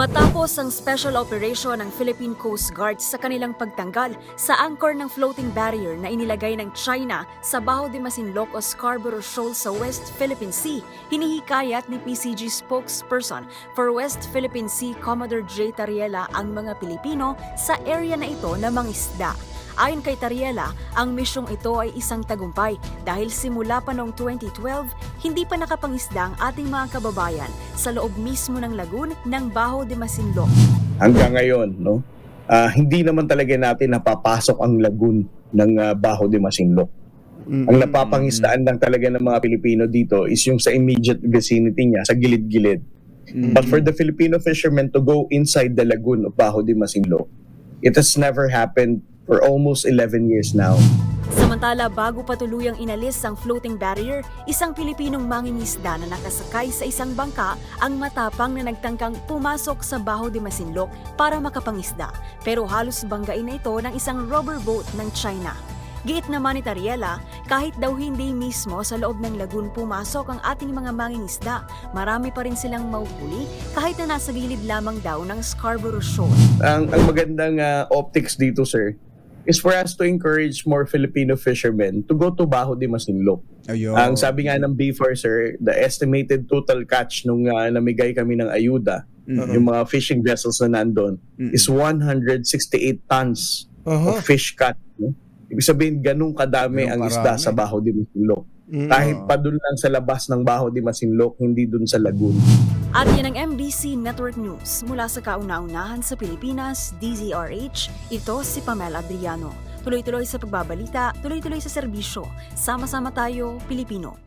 Matapos ang special operation ng Philippine Coast Guard sa kanilang pagtanggal sa anchor ng floating barrier na inilagay ng China sa Bajo de Masinloc o Scarborough Shoal sa West Philippine Sea, hinihikayat ni PCG spokesperson for West Philippine Sea Commodore J. Tariela ang mga Pilipino sa area na ito na mangisda. Ayon kay Tariela, ang misyong ito ay isang tagumpay dahil simula pa noong 2012, hindi pa nakapangisda ang ating mga kababayan sa loob mismo ng lagoon ng Bajo de Masinloc. Hanggang ngayon, hindi naman talaga natin napapasok ang lagoon ng Bajo de Masinloc. Ang napapangisdaan lang talaga ng mga Pilipino dito is yung sa immediate vicinity niya, sa gilid-gilid. But for the Filipino fishermen to go inside the lagoon of Bajo de Masinloc, it has never happened for almost 11 years now. Samantala, bago pa tuluyang inalis ang floating barrier, isang Pilipinong mangingisda na nakasakay sa isang bangka ang matapang na nagtangkang pumasok sa Bajo de Masinloc para makapangisda. Pero halos banggain na ito ng isang rubber boat ng China. Giit naman ni Tariela, kahit daw hindi mismo sa loob ng lagoon pumasok ang ating mga mangingisda, marami pa rin silang mahuhuli kahit na nasa gilid lamang daw ng Scarborough Shoal. Ang magandang optics dito, sir, is for us to encourage more Filipino fishermen to go to Bajo de Masinloc. Ayun. Ang sabi nga ng BFAR, sir, the estimated total catch nung namigay kami ng ayuda, yung mga fishing vessels na nandun, is 168 tons of fish caught. No? Ibig sabihin, ganun kadami ang isda sa Bajo de Masinloc. Kahit pa dun lang sa labas ng Bajo de Masinloc, hindi dun sa lagoon. At yan ang MBC Network News. Mula sa kauna-unahan sa Pilipinas, DZRH, ito si Pamela Adriano. Tuloy-tuloy sa pagbabalita, tuloy-tuloy sa serbisyo. Sama-sama tayo, Pilipino.